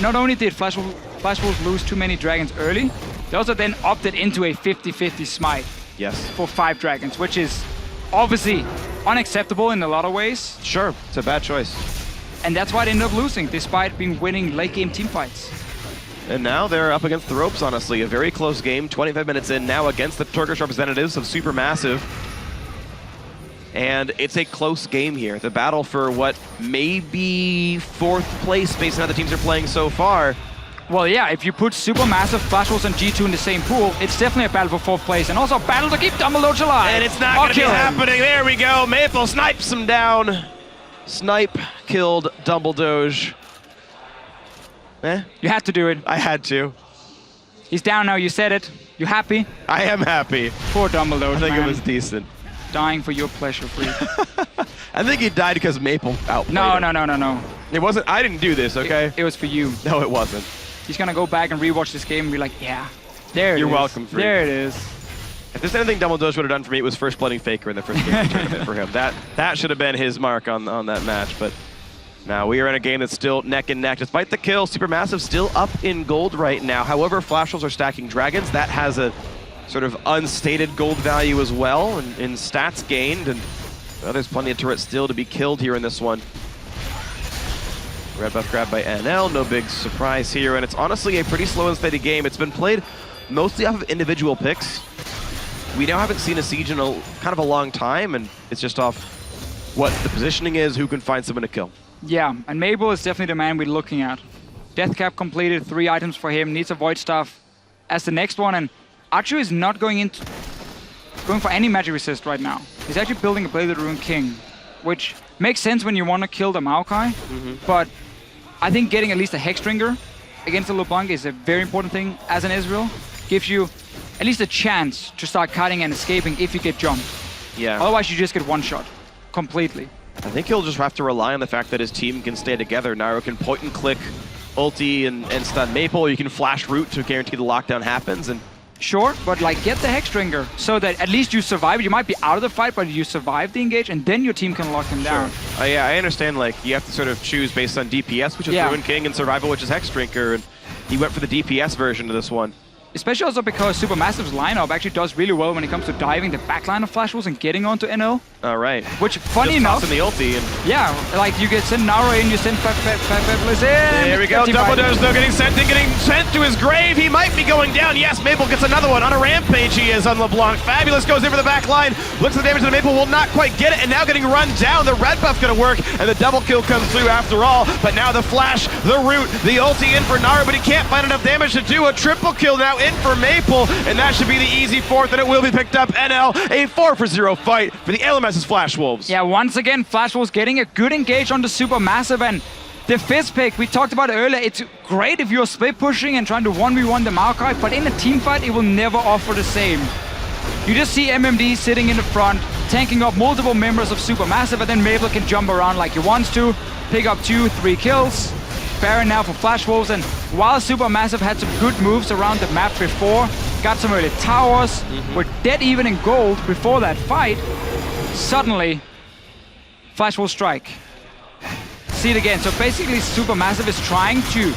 not only did Flash Wolves lose too many dragons early, they also then opted into a 50-50 smite. Yes. For 5 dragons, which is obviously unacceptable in a lot of ways. Sure, it's a bad choice. And that's why they ended up losing, despite being winning late game team fights. And now they're up against the ropes, honestly. A very close game, 25 minutes in now against the Turkish representatives of SuperMassive. And it's a close game here. The battle for what may be 4th place based on how the teams are playing so far. Well, yeah, if you put SuperMassive, Flashwolves, and G2 in the same pool, it's definitely a battle for 4th place, and also a battle to keep Dumbledore alive. And it's not going to be happening. There we go. Maple snipes him down. Snipe killed Dumbledore. You had to do it. I had to. He's down now. You said it. You happy? I am happy. Poor Dumbledore. I think it was decent. Dying for your pleasure, freak. I think he died because Maple outplayed him. No. It wasn't. I didn't do this, okay? It was for you. No, it wasn't. He's gonna go back and rewatch this game and be like, yeah, there it is. You're welcome, freak. There it is. If there's anything Dumbledore would have done for me, it was first blooding Faker in the first game of the tournament for him. That should have been his mark on that match, but now we are in a game that's still neck and neck. Despite the kill, SuperMassive still up in gold right now. However, Flashwolves are stacking dragons. That has a sort of unstated gold value as well in stats gained, and there's plenty of turrets still to be killed here in this one. Red buff grabbed by NL, no big surprise here, and it's honestly a pretty slow and steady game. It's been played mostly off of individual picks. We now haven't seen a siege in kind of a long time, and it's just off what the positioning is, who can find someone to kill. Yeah, and Mabel is definitely the man we're looking at. Death cap completed, 3 items for him, needs a void staff as the next one, and Archer is not going for any magic resist right now. He's actually building a Bladed Rune King, which makes sense when you want to kill the Maokai, but I think getting at least a Hexdrinker against the LeBlanc is a very important thing as an Ezreal. Gives you at least a chance to start cutting and escaping if you get jumped. Yeah. Otherwise you just get one shot completely. I think he'll just have to rely on the fact that his team can stay together. Nairo can point and click ulti and stun Maple. You can flash root to guarantee the lockdown happens. And sure, but like get the Hexdrinker so that at least you survive. You might be out of the fight, but you survive the engage, and then your team can lock him down. Yeah, I understand. Like you have to sort of choose based on DPS, which is Ruin King, and survival, which is Hexdrinker. And he went for the DPS version of this one. Especially also because SuperMassive's lineup actually does really well when it comes to diving the backline of Flashwolves and getting onto NL. All right. Which, funny enough, in the ulti. And yeah, like you get send Nauro in, you send Fabulous in. There we go. Dumbledore's though getting sent to his grave. He might be going down. Yes, Maple gets another one on a rampage. He is on LeBlanc. Fabulous goes in for the back line. Looks at the damage, and Maple will not quite get it. And now getting run down. The red buff's gonna work, and the double kill comes through after all. But now the flash, the root, the ulti in for Nauro, but he can't find enough damage to do a triple kill now in for Maple. And that should be the easy 4th, and it will be picked up. NL, a 4-for-0 fight for the LMS's Flashwolves. Yeah, once again, Flashwolves getting a good engage on the SuperMassive, and the fifth pick, we talked about it earlier, it's great if you're split pushing and trying to 1v1 the Maokai, but in a team fight, it will never offer the same. You just see MMD sitting in the front, tanking up multiple members of SuperMassive, and then Maple can jump around like he wants to, pick up 2-3 kills. Baron now for Flashwolves, and while SuperMassive had some good moves around the map before, got some early towers, were dead even in gold before that fight, suddenly Flashwolves strike. See it again, so basically SuperMassive is trying to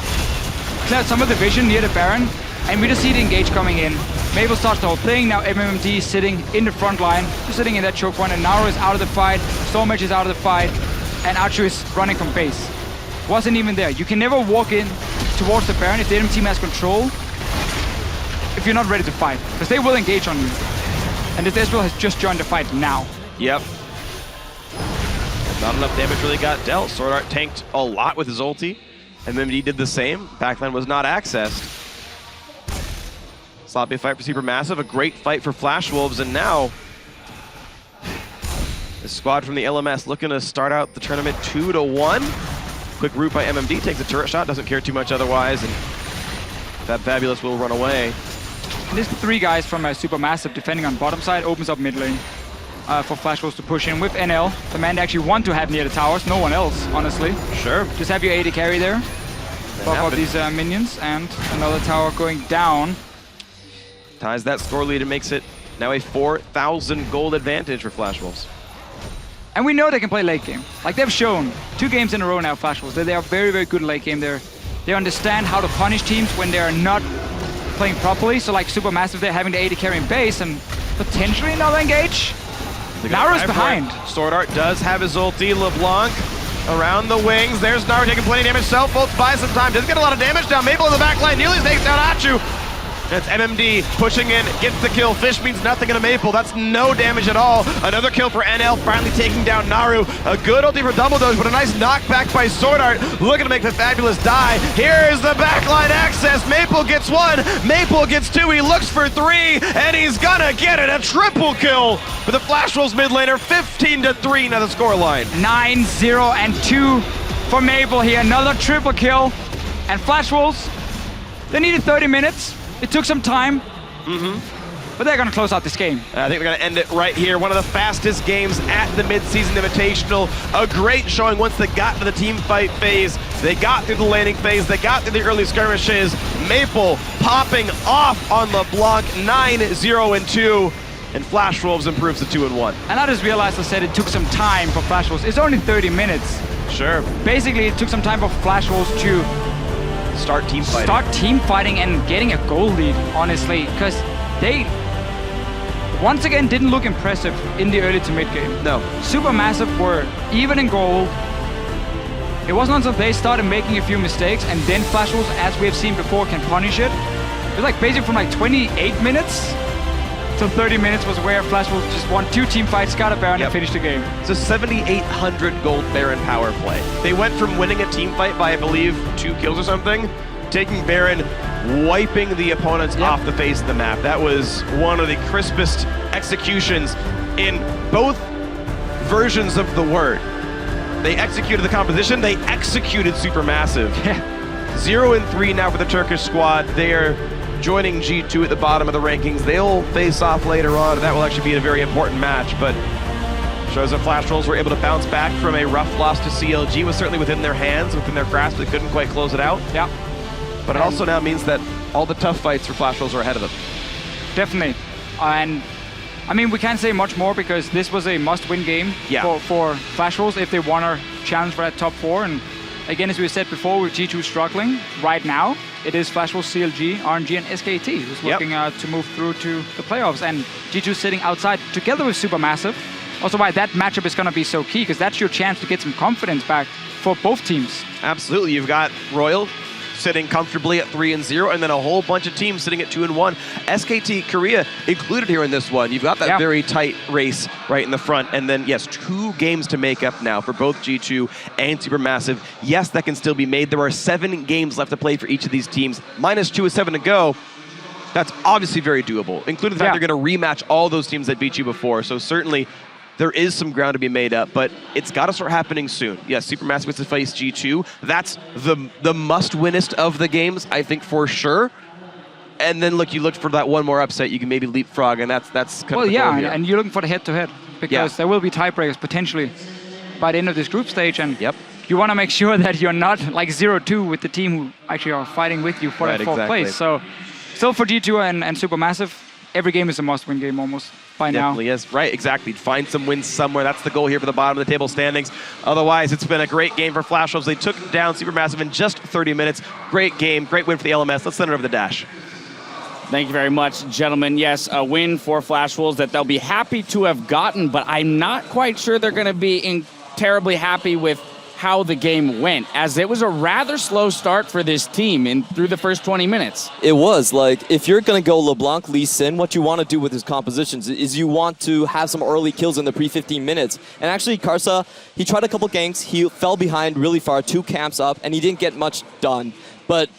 clear some of the vision near the Baron, and we just see the engage coming in. Maple starts the whole thing, now MMD sitting in the front line, just sitting in that choke point, and Nauro is out of the fight, Stormage is out of the fight, and Archer is running from base. Wasn't even there. You can never walk in towards the Baron if the enemy team has control if you're not ready to fight, because they will engage on you. And this Ezreal has just joined the fight now. Yep. Not enough damage really got dealt. Sword Art tanked a lot with his ulti, and MMD did the same. Backline was not accessed. Sloppy fight for SuperMassive, a great fight for Flashwolves, and now the squad from the LMS looking to start out the tournament 2-1. Quick root by MMD, takes a turret shot, doesn't care too much otherwise, and that Fabulous will run away. And this 3 guys from SuperMassive defending on bottom side opens up mid lane for Flashwolves to push in with NL. The man they actually want to have near the towers, no one else, honestly. Sure. Just have your AD carry there. Buff up these minions, and another tower going down. Ties that score lead and makes it now a 4,000 gold advantage for Flashwolves. And we know they can play late game. Like they've shown 2 games in a row now, Flashwolves. They are very, very good late game. They understand how to punish teams when they're not playing properly. So like SuperMassive, they're having the AD carry in base and potentially another engage. Nauro's behind. Sword Art does have his ulti. LeBlanc around the wings. There's Naru taking plenty of damage. Self-ults buys some time. Doesn't get a lot of damage down. Maple in the back line nearly takes down Achu. That's MMD pushing in, gets the kill. Fish means nothing in a Maple. That's no damage at all. Another kill for NL, finally taking down Naru. A good ulti for Double Doge, but a nice knockback by Sword Art. Looking to make the Fabulous die. Here's the backline access. Maple gets 1, Maple gets 2. He looks for 3, and he's gonna get it. A triple kill for the Flash Wolves mid laner. 15-3 now the scoreline. 9-0 and 2 for Maple here. Another triple kill. And Flash Wolves, they needed 30 minutes. It took some time, but they're going to close out this game. I think they're going to end it right here. One of the fastest games at the mid-season Invitational. A great showing once they got to the team fight phase. They got through the laning phase. They got through the early skirmishes. Maple popping off on LeBlanc, 9-0 and 2. And Flash Wolves improves to 2-1. And I just realized I said it took some time for Flash Wolves. It's only 30 minutes. Sure. Basically, it took some time for Flash Wolves to start team fighting and getting a goal lead, honestly, because they once again didn't look impressive in the early to mid game. No. SuperMassive were even in gold. It wasn't until they started making a few mistakes and then Flash Wolves, as we have seen before, can punish it. It was like basically from like 28 minutes to 30 minutes was where Flash Wolves just won 2 team fights, got a Baron, and finished the game. It's a 7,800 gold Baron power play. They went from winning a team fight by, I believe, 2 kills or something, taking Baron, wiping the opponents off the face of the map. That was one of the crispest executions in both versions of the word. They executed the composition, they executed SuperMassive. 0-3 now for the Turkish squad. They are joining G2 at the bottom of the rankings. They'll face off later on. That will actually be a very important match, but shows that Flash Wolves were able to bounce back from a rough loss to CLG. Was certainly within their hands, within their grasp. They couldn't quite close it out. Yeah. But it also now means that all the tough fights for Flash Wolves are ahead of them. Definitely. And I mean, we can't say much more because this was a must-win game for Flash Wolves if they want to challenge for that top 4. And again, as we said before, with G2 struggling right now, it is Flash Wolves, CLG, RNG, and SKT who's looking to move through to the playoffs. And G2 sitting outside together with SuperMassive. Also why that matchup is going to be so key, because that's your chance to get some confidence back for both teams. Absolutely. You've got Royal sitting comfortably at 3-0, and then a whole bunch of teams sitting at 2-1. SKT Korea included here in this one. You've got that very tight race right in the front, and then, yes, 2 games to make up now for both G2 and SuperMassive. Yes, that can still be made. There are 7 games left to play for each of these teams. -2 with 7 to go. That's obviously very doable, including the fact they're going to rematch all those teams that beat you before. So certainly, there is some ground to be made up, but it's got to start happening soon. Yes, SuperMassive gets to face G2. That's the must-winnest of the games, I think, for sure. And then, look, you look for that one more upset. You can maybe leapfrog, and that's kind of the goal here. And you're looking for the head-to-head, because there will be tiebreakers potentially by the end of this group stage, and you want to make sure that you're not like 0-2 with the team who actually are fighting with you for that 4th place. So, still for G2 and SuperMassive, every game is a must-win game almost. By now. Definitely is. Right, exactly. Find some wins somewhere. That's the goal here for the bottom of the table standings. Otherwise, it's been a great game for Flash Wolves. They took down SuperMassive in just 30 minutes. Great game, great win for the LMS. Let's send it over to Dash. Thank you very much, gentlemen. Yes, a win for Flash Wolves that they'll be happy to have gotten, but I'm not quite sure they're going to be terribly happy with how the game went, as it was a rather slow start for this team through the first 20 minutes. It was. Like, if you're going to go LeBlanc, Lee Sin, what you want to do with his compositions is you want to have some early kills in the pre-15 minutes. And actually, Karsa, he tried a couple ganks, he fell behind really far, 2 camps up, and he didn't get much done. But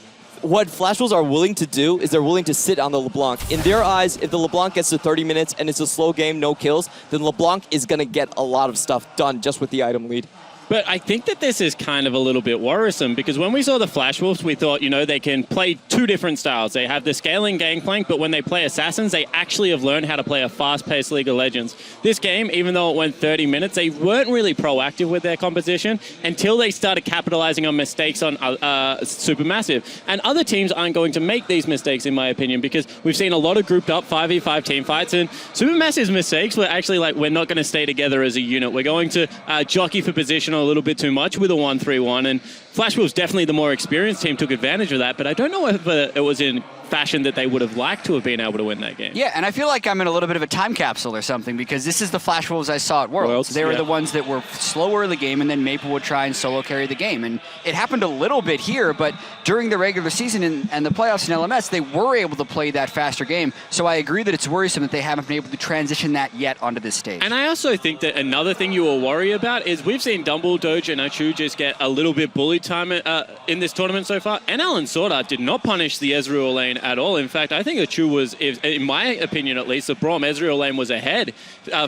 what Flash Wolves are willing to do is they're willing to sit on the LeBlanc. In their eyes, if the LeBlanc gets to 30 minutes and it's a slow game, no kills, then LeBlanc is going to get a lot of stuff done just with the item lead. But I think that this is kind of a little bit worrisome, because when we saw the Flash Wolves, we thought, you know, they can play 2 different styles. They have the scaling gangplank, but when they play Assassins, they actually have learned how to play a fast-paced League of Legends. This game, even though it went 30 minutes, they weren't really proactive with their composition until they started capitalizing on mistakes on SuperMassive. And other teams aren't going to make these mistakes, in my opinion, because we've seen a lot of grouped up 5v5 team fights, and SuperMassive's mistakes were actually like, we're not going to stay together as a unit. We're going to jockey for position a little bit too much with a 1-3-1, and Flash Wolves, definitely the more experienced team, took advantage of that, but I don't know if it was in fashion that they would have liked to have been able to win that game. Yeah, and I feel like I'm in a little bit of a time capsule or something, because this is the Flash Wolves I saw at Worlds. They were the ones that were slower in the game, and then Maple would try and solo carry the game. And it happened a little bit here, but during the regular season and the playoffs in LMS, they were able to play that faster game. So I agree that it's worrisome that they haven't been able to transition that yet onto this stage. And I also think that another thing you will worry about is we've seen Dumble, Doge, and Achu just get a little bit bullied time in this tournament so far. And Alan Sorda did not punish the Ezreal lane at all. In fact, I think Achu was, in my opinion at least, the Braum Ezreal lane was ahead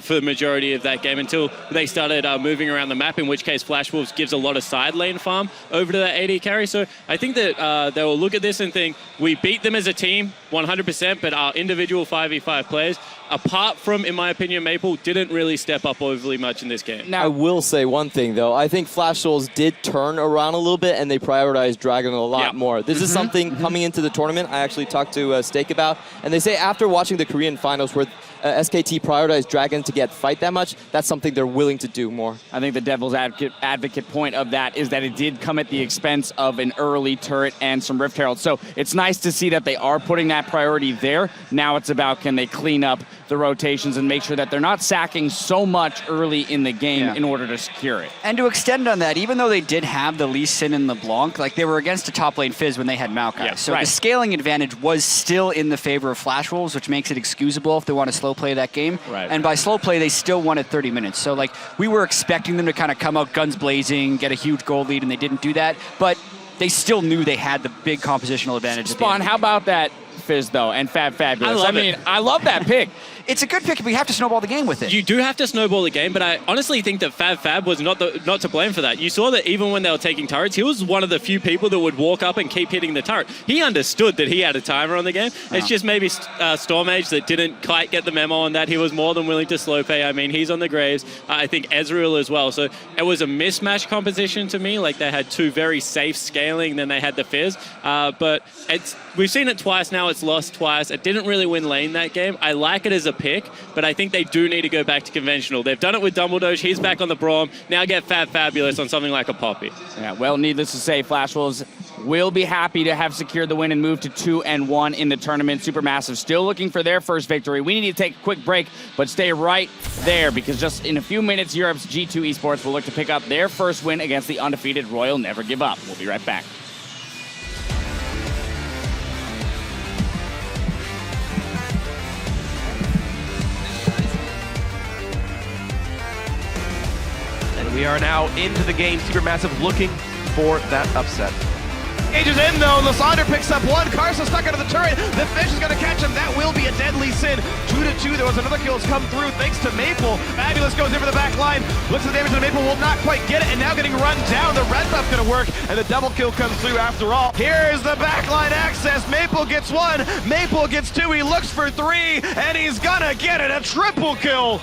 for the majority of that game until they started moving around the map, in which case Flash Wolves gives a lot of side lane farm over to that AD carry. So I think that they will look at this and think, we beat them as a team 100%, but our individual 5v5 players, apart from, in my opinion, Maple, didn't really step up overly much in this game. Now, I will say one thing, though. I think Flash Wolves did turn around a little bit, and they prioritized Dragon a lot more. This is something coming into the tournament I actually talked to Steak about, and they say after watching the Korean finals where SKT prioritized Dragon to get fight that much, that's something they're willing to do more. I think the devil's advocate point of that is that it did come at the expense of an early turret and some Rift Herald. So it's nice to see that they are putting that priority there. Now it's about, can they clean up the rotations and make sure that they're not sacking so much early in the game in order to secure it. And to extend on that, even though they did have the Lee Sin and LeBlanc, like they were against a top lane Fizz when they had Maokai. So the scaling advantage was still in the favor of Flash Wolves, which makes it excusable if they want to slow play that game. And by slow play, they still won at 30 minutes. So like we were expecting them to kind of come out guns blazing, get a huge goal lead, and they didn't do that. But they still knew they had the big compositional advantage. Spawn, how about that Fizz, though, and Fabulous? I love that pick. It's a good pick, but we have to snowball the game with it. You do have to snowball the game, but I honestly think that Fab was not to blame for that. You saw that even when they were taking turrets, he was one of the few people that would walk up and keep hitting the turret. He understood that he had a timer on the game. It's just maybe Stormage that didn't quite get the memo on that. He was more than willing to slow pay. I mean, he's on the Graves. I think Ezreal as well. So it was a mismatch composition to me. Like they had two very safe scaling, then they had the Fizz. But we've seen it twice now. It's lost twice. It didn't really win lane that game. I like it as a pick, but I think they do need to go back to conventional. They've done it with Dumbledore. He's back on the Braum. Now get Fabulous on something like a Poppy. Yeah, well, needless to say, Flash Wolves will be happy to have secured the win and move to 2-1 in the tournament. Supermassive still looking for their first victory. We need to take a quick break, but stay right there, because just in a few minutes, Europe's G2 Esports will look to pick up their first win against the undefeated Royal Never Give Up. We'll be right back. We are now into the game. Supermassive looking for that upset. Ages in though, Lysander picks up one, Karsa stuck under the turret, the fish is going to catch him, that will be a deadly sin. 2-2, there was another kill that's come through thanks to Maple. Fabulous goes in for the back line, looks at the damage, and Maple will not quite get it, and now getting run down, the red buff going to work, and the double kill comes through after all. Here's the backline access, Maple gets one, Maple gets two, he looks for three, and he's gonna get it, a triple kill.